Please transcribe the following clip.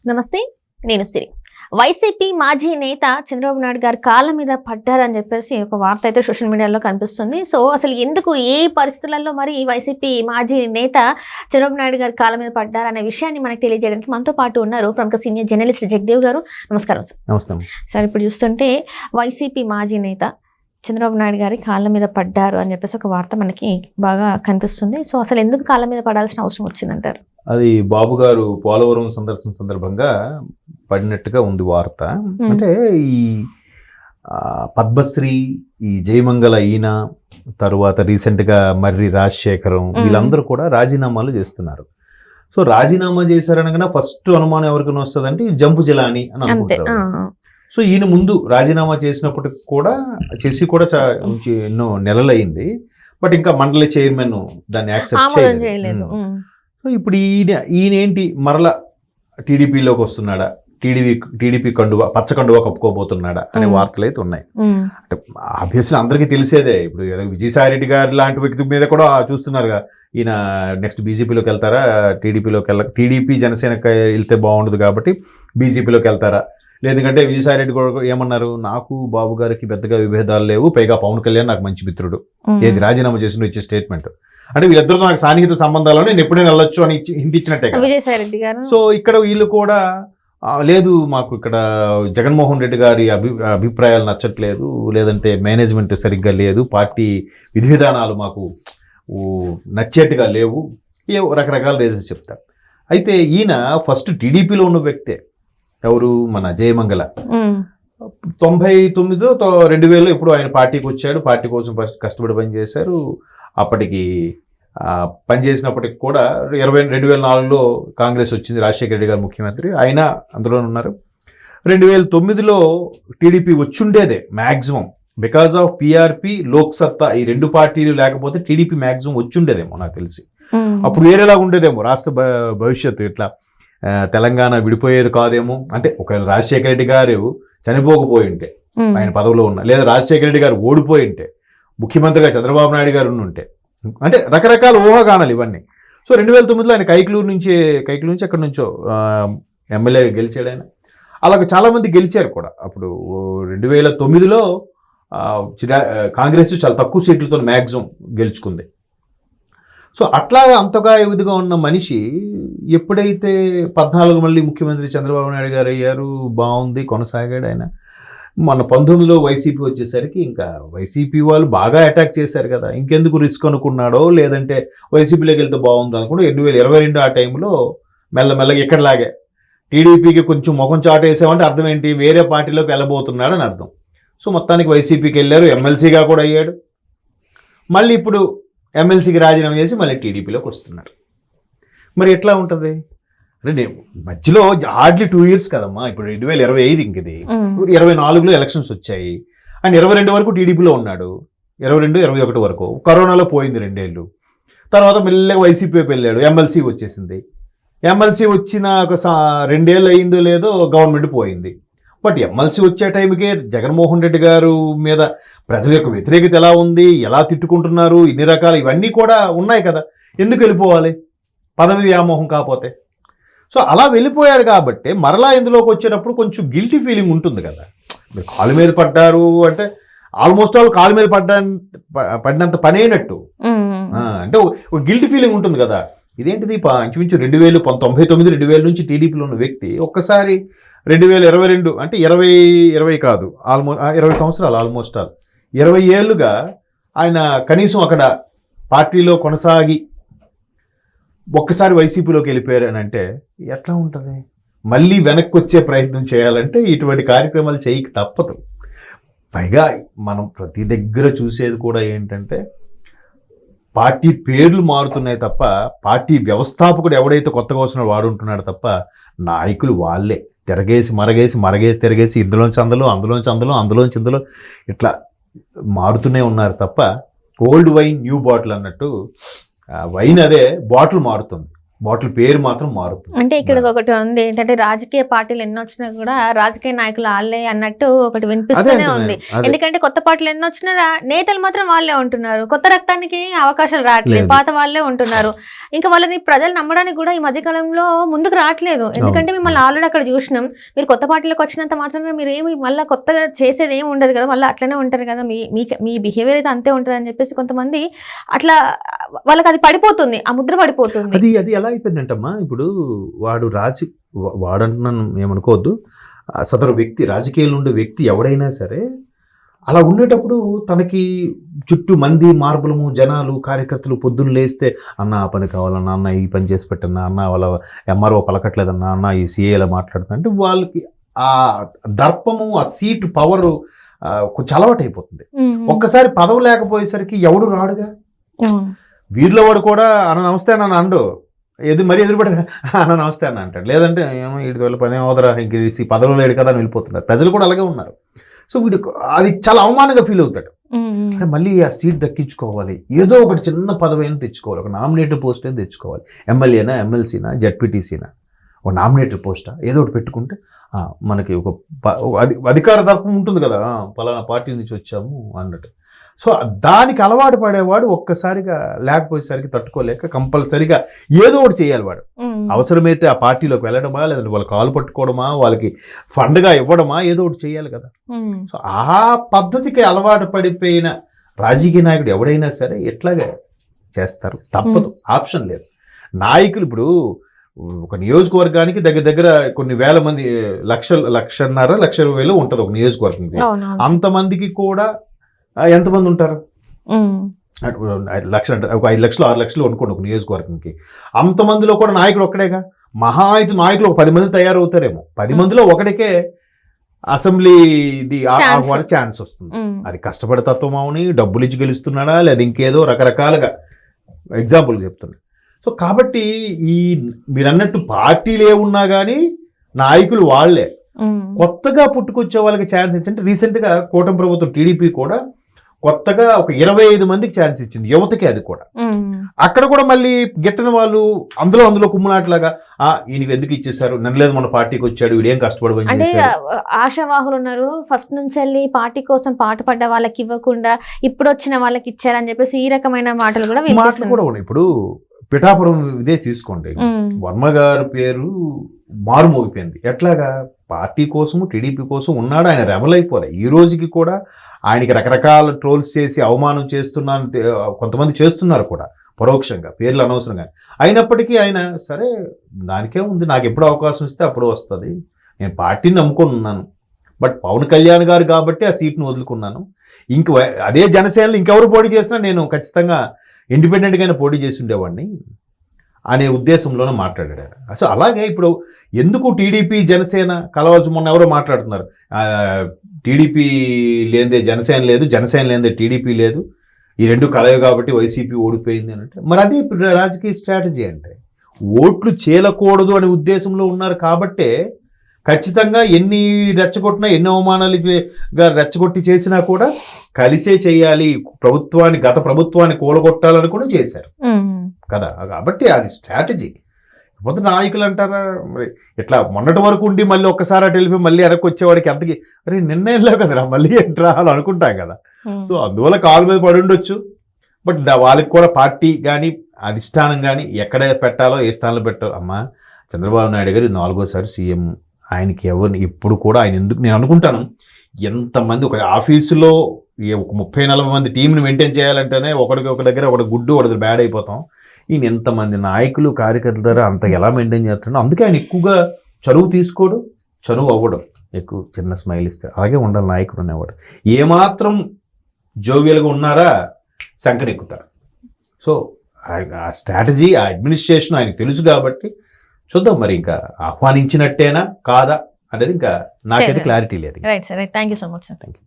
నమస్తే, నేను సిరి. వైసీపీ మాజీ నేత చంద్రబాబు నాయుడు గారు కాళ్ళ మీద పడ్డారని చెప్పేసి ఒక వార్త అయితే సోషల్ మీడియాలో కనిపిస్తుంది. సో అసలు ఎందుకు, ఏ పరిస్థితులలో మరి వైసీపీ మాజీ నేత చంద్రబాబు నాయుడు గారు కాళ్ళ మీద పడ్డారనే విషయాన్ని మనకు తెలియజేయడానికి మనతో పాటు ఉన్నారు ప్రముఖ సీనియర్ జర్నలిస్ట్ జగదేవ్ గారు. నమస్కారం సార్. నమస్తే సార్. ఇప్పుడు చూస్తుంటే వైసీపీ మాజీ నేత చంద్రబాబు నాయుడు గారి కాళ్ళ మీద పడ్డారు అని చెప్పేసి ఒక వార్త మనకి బాగా కనిపిస్తుంది. సో అసలు ఎందుకు కాళ్ళ మీద పడాల్సిన అవసరం వచ్చిందంటారు? అది బాబు గారు పోలవరం సందర్శన సందర్భంగా పడినట్టుగా ఉంది వార్త. అంటే ఈ పద్మశ్రీ, ఈ జయమంగళ ఈయన, తరువాత రీసెంట్గా మర్రి రాజశేఖరం, వీళ్ళందరూ కూడా రాజీనామాలు చేస్తున్నారు. సో రాజీనామా చేశారనగా ఫస్ట్ అనుమానం ఎవరికైనా వస్తుందంటే జంపు జిలాని అని అనుకుంటారు. సో ఈయన ముందు రాజీనామా చేసినప్పటికి కూడా ఎన్నో నెలలు అయింది. బట్ ఇంకా మండలి చైర్మన్ దాన్ని యాక్సెప్ట్ చేయలేదు. సో ఇప్పుడు ఈయన ఏంటి మరలా టీడీపీలోకి వస్తున్నాడా, టీడీపీ పచ్చ కండువా కప్పుకోబోతున్నాడా అనే వార్తలు అయితే ఉన్నాయి. అంటే ఆబ్వియస్లీ అందరికీ తెలిసేదే. ఇప్పుడు విజయసాయి రెడ్డి గారు లాంటి వ్యక్తి మీద కూడా చూస్తున్నారుగా, ఈయన నెక్స్ట్ బీజేపీలోకి వెళ్తారా, టీడీపీ జనసేనకి వెళ్తే బాగుండదు కాబట్టి బీజేపీలోకి వెళ్తారా, లేదంటే విజయసాయి రెడ్డి కూడా ఏమన్నారు, నాకు బాబు గారికి పెద్దగా విభేదాలు లేవు, పైగా పవన్ కళ్యాణ్ నాకు మంచి మిత్రుడు, ఏది రాజీనామా చేసిన ఇచ్చే స్టేట్మెంట్ అంటే వీళ్ళిద్దరితో నాకు సాన్నిహిత సంబంధాలను నేను ఎప్పుడైనా వెళ్ళొచ్చు అని హింటిచ్చినట్టే విజయసాయి రెడ్డి గారు. సో ఇక్కడ వీళ్ళు కూడా లేదు, మాకు ఇక్కడ జగన్మోహన్ రెడ్డి గారి అభిప్రాయాలు నచ్చట్లేదు, లేదంటే మేనేజ్మెంట్ సరిగ్గా లేదు, పార్టీ విధి విధానాలు మాకు నచ్చేట్టుగా లేవు, ఏ రకరకాల రీజన్స్ చెప్తారు. అయితే ఈయన ఫస్ట్ టీడీపీలో ఉన్న వ్యక్తే. ఎవరు? మన జయమంగళ. 99లో 2000లో ఎప్పుడు ఆయన పార్టీకి వచ్చాడు, పార్టీ కోసం ఫస్ట్ కష్టపడి పనిచేశారు. అప్పటికి పనిచేసినప్పటికి కూడా 2004లో కాంగ్రెస్ వచ్చింది, రాజశేఖర రెడ్డి గారు ముఖ్యమంత్రి, ఆయన అందులోనే ఉన్నారు. 2009లో టీడీపీ వచ్చుండేదే maximum, because of PRP, Lok Satta, ఈ రెండు పార్టీలు లేకపోతే టీడీపీ మ్యాక్సిమం వచ్చుండేదేమో నాకు తెలిసి. అప్పుడు వేరేలాగా ఉండేదేమో రాష్ట్ర భవిష్యత్తు, ఇట్లా తెలంగాణ విడిపోయేది కాదేమో. అంటే ఒకవేళ రాజశేఖర రెడ్డి గారు చనిపోకపోయి ఉంటే, ఆయన పదవిలో ఉన్న, లేదా రాజశేఖర రెడ్డి గారు ఓడిపోయి ఉంటే, ముఖ్యమంత్రిగా చంద్రబాబు నాయుడు గారు ఉంటే, అంటే రకరకాల ఊహాగానాలు ఇవన్నీ. సో 2009లో ఆయన కైకలూరు నుంచి ఎక్కడి నుంచో ఎమ్మెల్యే గెలిచాడు ఆయన. అలాగే చాలామంది గెలిచారు కూడా. అప్పుడు 2009లో కాంగ్రెస్ చాలా తక్కువ సీట్లతో మ్యాక్సిమం గెలుచుకుంది. సో అట్లా అంతగా ఎదుగుగా ఉన్న మనిషి ఎప్పుడైతే 14 మళ్ళీ ముఖ్యమంత్రి చంద్రబాబు నాయుడు గారు అయ్యారు, బాగుంది, కొనసాగాడు ఆయన. మన 19లో వైసీపీ వచ్చేసరికి ఇంకా వైసీపీ వాళ్ళు బాగా అటాక్ చేశారు కదా, ఇంకెందుకు రిస్క్ అనుకున్నాడో, లేదంటే వైసీపీలోకి వెళ్తే బాగుంది అనుకుంటే 2022 ఆ టైంలో మెల్లమెల్లగా ఎక్కడలాగే టీడీపీకి కొంచెం ముఖం చాటు వేసామంటే అర్థం ఏంటి, వేరే పార్టీలోకి వెళ్ళబోతున్నాడు అని అర్థం. సో మొత్తానికి వైసీపీకి వెళ్ళారు, ఎమ్మెల్సీగా కూడా అయ్యాడు. మళ్ళీ ఇప్పుడు ఎమ్మెల్సీకి రాజీనామా చేసి మళ్ళీ టీడీపీలోకి వస్తున్నారు. మరి ఎట్లా ఉంటుంది అంటే మధ్యలో హార్డ్లీ 2 years కదమ్మా. ఇప్పుడు 2025 ఇంకది, 24లో ఎలక్షన్స్ వచ్చాయి. ఆయన 22 వరకు టీడీపీలో ఉన్నాడు, 22-21 వరకు. కరోనాలో పోయింది 2 ఏళ్ళు. తర్వాత మెల్లగా వైసీపీ వెళ్ళాడు, ఎమ్మెల్సీ వచ్చేసింది. ఎమ్మెల్సీ వచ్చిన ఒక 2 ఏళ్ళు అయిందో లేదో గవర్నమెంట్ పోయింది. బట్ ఎమ్మెల్సీ వచ్చే టైంకే జగన్మోహన్ రెడ్డి గారు మీద ప్రజల యొక్క వ్యతిరేకత ఎలా ఉంది, ఎలా తిట్టుకుంటున్నారు, ఇన్ని రకాలు ఇవన్నీ కూడా ఉన్నాయి కదా. ఎందుకు వెళ్ళిపోవాలి, పదవి వ్యామోహం కాకపోతే? సో అలా వెళ్ళిపోయాడు కాబట్టి మరలా ఇందులోకి వచ్చేటప్పుడు కొంచెం గిల్టీ ఫీలింగ్ ఉంటుంది కదా. మీరు కాలు మీద పడ్డారు అంటే ఆల్మోస్ట్ ఆల్ కాలు మీద పడినంత పని అయినట్టు. అంటే ఒక గిల్టీ ఫీలింగ్ ఉంటుంది కదా. ఇదేంటిది ఇంచుమించు 1999-2000 నుంచి టీడీపీలో ఉన్న వ్యక్తి ఒక్కసారి 2022 అంటే 20 కాదు, ఆల్మోస్ట్ 20 సంవత్సరాలు, ఆల్మోస్ట్ ఆల్ 20 ఏళ్ళుగా ఆయన కనీసం అక్కడ పార్టీలో కొనసాగి ఒక్కసారి వైసీపీలోకి వెళ్ళిపోయారు అని అంటే ఎట్లా ఉంటుంది? మళ్ళీ వెనక్కి వచ్చే ప్రయత్నం చేయాలంటే ఇటువంటి కార్యక్రమాలు చేయక తప్పదు. పైగా మనం ప్రతి దగ్గర చూసేది కూడా ఏంటంటే పార్టీ పేర్లు మారుతున్నాయి తప్ప, పార్టీ వ్యవస్థాపకుడు ఎవడైతే కొత్తగా వస్తున్నాడో వాడు ఉంటున్నాడు తప్ప, నాయకులు వాళ్ళే తిరగేసి ఇందులోంచి అందులో ఇట్లా మారుతూనే ఉన్నారు తప్ప, ఓల్డ్ వైన్ న్యూ బాటిల్ అన్నట్టు వైన్ అదే, బాటిల్ మారుతుంది. బాటిల్ పేరు మాత్రం మారుతుంది. అంటే ఇక్కడ ఒకటి ఉంది ఏంటంటే రాజకీయ పార్టీలు ఎన్ని వచ్చినా కూడా రాజకీయ నాయకులు వాళ్ళే అన్నట్టు ఒకటి వినిపిస్తూనే ఉంది. ఎందుకంటే కొత్త పార్టీలు ఎన్ని వచ్చినా నేతలు మాత్రం వాళ్ళే ఉంటున్నారు, కొత్త రక్తానికి అవకాశాలు రావట్లేదు, పాత వాళ్ళే ఉంటున్నారు. ఇంకా వాళ్ళని ప్రజలు నమ్మడానికి కూడా ఈ మధ్య కాలంలో ముందుకు రావట్లేదు. ఎందుకంటే మిమ్మల్ని ఆల్రెడీ అక్కడ చూసినాం, మీరు కొత్త పార్టీలకు వచ్చినంత మాత్రమే మీరు ఏమి మళ్ళీ కొత్తగా చేసేది ఏమి ఉండదు కదా, మళ్ళీ అట్లనే ఉంటారు కదా, మీ బిహేవియర్ అయితే అంతే ఉంటుంది అని చెప్పేసి కొంతమంది అట్లా వాళ్ళకి అది పడిపోతుంది, ఆ ముద్ర పడిపోతుంది. అది ఎలా అయిపోయిందంటమ్మా, ఇప్పుడు వాడంటున్నాను ఏమనుకోవద్దు, సదరు వ్యక్తి రాజకీయాల్లో ఉండే వ్యక్తి ఎవడైనా సరే అలా ఉండేటప్పుడు తనకి చుట్టూ మంది మార్బలము జనాలు కార్యకర్తలు పొద్దున్న లేస్తే అన్న ఆ పని కావాలన్నా, అన్న ఈ పని చేసి పెట్టన్నా, అన్న వాళ్ళ ఎంఆర్ఓ పలకట్లేదన్నా, అన్న ఈ సీఏలా మాట్లాడుతున్నా అంటే వాళ్ళకి ఆ దర్పము ఆ సీటు పవరు కొంచెం అలవాటు అయిపోతుంది. ఒక్కసారి పదవి లేకపోయేసరికి ఎవడు రాడుగా, వీరిలో వాడు కూడా అన్న నమస్తే అన్న అండు మరీ ఎదురుపడి అన్న నమస్తే అన్న అంటాడు, లేదంటే ఏమో వీడి వల్ల పని అవదరా ఇంక పదవిలో లేడు కదా అని వెళ్ళిపోతున్నారు. ప్రజలు కూడా అలాగే ఉన్నారు. సో వీడు అది చాలా అవమానంగా ఫీల్ అవుతాడు. అంటే మళ్ళీ ఆ సీట్ దక్కించుకోవాలి, ఏదో ఒకటి చిన్న పదవి అయినా తెచ్చుకోవాలి, ఒక నామినేటెడ్ పోస్ట్ అయినా తెచ్చుకోవాలి, ఎమ్మెల్యేనా ఎమ్మెల్సీనా జడ్పీటీసీనా ఒక నామినేటెడ్ పోస్టా ఏదో ఒకటి పెట్టుకుంటే మనకి ఒక అధికార దర్పం ఉంటుంది కదా, పలానా పార్టీ నుంచి వచ్చాము అన్నట్టు. సో దానికి అలవాటు పడేవాడు ఒక్కసారిగా లేకపోయేసరికి తట్టుకోలేక కంపల్సరిగా ఏదో ఒకటి చేయాలి వాడు. అవసరమైతే ఆ పార్టీలోకి వెళ్ళడమా, లేదంటే వాళ్ళ కాలు పట్టుకోవడమా, వాళ్ళకి ఫండ్గా ఇవ్వడమా, ఏదో ఒకటి చేయాలి కదా. సో ఆ పద్ధతికి అలవాటు పడిపోయిన రాజకీయ నాయకుడు ఎవడైనా సరే ఎట్లాగా చేస్తారు, తప్పదు, ఆప్షన్ లేదు. నాయకులు ఇప్పుడు ఒక నియోజకవర్గానికి దగ్గర కొన్ని వేల మంది, లక్షన్నర 1,20,000 ఉంటుంది ఒక నియోజకవర్గం. అంతమందికి కూడా ఎంతమంది ఉంటారు, 5 లక్షలు అంటే ఒక 5 లక్షలు 6 లక్షలు అనుకోండి ఒక నియోజకవర్గంకి. అంతమందిలో కూడా నాయకుడు ఒక్కడేగా, మహా అయితే నాయకులు ఒక 10 మంది తయారవుతారేమో, 10 మందిలో ఒకటికే అసెంబ్లీ ఛాన్స్ వస్తుంది. అది కష్టపడే తత్వం అవుని డబ్బులు ఇచ్చి గెలుస్తున్నాడా లేదా ఇంకేదో రకరకాలుగా ఎగ్జాంపుల్ చెప్తున్నా. సో కాబట్టి ఈ మీరు అన్నట్టు పార్టీలు ఏమున్నా కానీ నాయకులు వాళ్లే. కొత్తగా పుట్టుకొచ్చే వాళ్ళకి ఛాన్స్ ఇచ్చింటే రీసెంట్గా కూటమి ప్రభుత్వం టీడీపీ కూడా కొత్తగా ఒక 25 మందికి ఛాన్స్ ఇచ్చింది, యువతకి. అది కూడా అక్కడ కూడా మళ్ళీ గిట్టని వాళ్ళు అందులో కుమ్ములాట్లాగా ఈయనకి ఎందుకు ఇచ్చేసారు, నన్నలేదు మన పార్టీకి వచ్చాడు వీడేం కష్టపడమని. అంటే ఆశావాహులు ఉన్నారు, ఫస్ట్ నుంచి వెళ్ళి పార్టీ కోసం పాట పడ్డ వాళ్ళకి ఇవ్వకుండా ఇప్పుడు వచ్చిన వాళ్ళకి ఇచ్చారని చెప్పేసి ఈ రకమైన మాటలు కూడా ఉన్నాయి. ఇప్పుడు పిఠాపురం ఇదే తీసుకోండి, వర్మ గారి పేరు మారుమోగిపోయింది. ఎట్లాగా పార్టీ కోసము టీడీపీ కోసం ఉన్నాడు, ఆయన రెబల్ అయిపోలే. ఈ రోజుకి కూడా ఆయనకి రకరకాల ట్రోల్స్ చేసి అవమానం చేస్తున్నాను, కొంతమంది చేస్తున్నారు కూడా పరోక్షంగా, పేర్లు అనవసరంగా. అయినప్పటికీ ఆయన సరే దానికే ఉంది, నాకు ఎప్పుడు అవకాశం ఇస్తే అప్పుడు వస్తుంది, నేను పార్టీని నమ్ముకొని ఉన్నాను, బట్ పవన్ కళ్యాణ్ గారు కాబట్టి ఆ సీట్ను వదులుకున్నాను, అదే జనసేనలో ఇంకెవరు పోటీ చేసినా నేను ఖచ్చితంగా ఇండిపెండెంట్గానే పోటీ చేసి ఉండేవాడిని అనే ఉద్దేశంలోనే మాట్లాడాడు. సో అలాగే ఇప్పుడు ఎందుకు టీడీపీ జనసేన కలవాల్సి, మొన్న ఎవరో మాట్లాడుతున్నారు టీడీపీ లేనిదే జనసేన లేదు, జనసేన లేనిదే టీడీపీ లేదు, ఈ రెండు కలవు కాబట్టి వైసీపీ ఓడిపోయింది అని అంటే, మరి అది ఇప్పుడు రాజకీయ స్ట్రాటజీ. అంటే ఓట్లు చేయకూడదు అనే ఉద్దేశంలో ఉన్నారు కాబట్టే ఖచ్చితంగా ఎన్ని రెచ్చగొట్టినా, ఎన్ని అవమానాలుగా రెచ్చగొట్టి చేసినా కూడా కలిసే చేయాలి, గత ప్రభుత్వాన్ని కూలగొట్టాలని కూడా చేశారు కదా. కాబట్టి అది స్ట్రాటజీ. మొదటి నాయకులు అంటారా మరి ఇట్లా మొన్నటి వరకు ఉండి మళ్ళీ ఒక్కసారి అటు వెళ్ళిపోయి మళ్ళీ వెనక్కి వచ్చేవాడికి ఎంతకి అరే నిన్నేళ్ళో కదరా మళ్ళీ ఎంట్రా అని అనుకుంటాం కదా. సో అందువల్ల కాలు మీద పడి ఉండొచ్చు. బట్ వాళ్ళకి కూడా పార్టీ కానీ అధిష్టానం కానీ ఎక్కడ పెట్టాలో ఏ స్థానంలో పెట్టాలో. అమ్మ చంద్రబాబు నాయుడు గారు 4వ సీఎం, ఆయనకి ఎవరిని ఎప్పుడు కూడా ఆయన ఎందుకు, నేను అనుకుంటాను ఎంతమంది ఒక ఆఫీసులో ఒక 30-40 మంది టీంని మెయింటైన్ చేయాలంటేనే ఒక దగ్గర ఒక గుడ్డు ఒకటి బ్యాడ్ అయిపోతాం. ఈయన ఎంతమంది నాయకులు కార్యకర్తల ద్వారా అంత ఎలా మెయింటైన్ చేస్తున్నాడు. అందుకే ఆయన ఎక్కువగా చనువు తీసుకోడు, చనువు అవ్వడం, ఎక్కువ చిన్న స్మైల్ ఇస్తారు. అలాగే ఉండాలి నాయకుడు అనేవాడు. ఏమాత్రం జోవియల్గా ఉన్నారా సంకనెక్కుతారు. సో ఆ స్ట్రాటజీ, ఆ అడ్మినిస్ట్రేషన్ ఆయనకు తెలుసు కాబట్టి చూద్దాం మరి ఇంకా ఆహ్వానించినట్టేనా కాదా అనేది ఇంకా నాకైతే క్లారిటీ లేదు. Right sir, thank you so much sir. Thank you.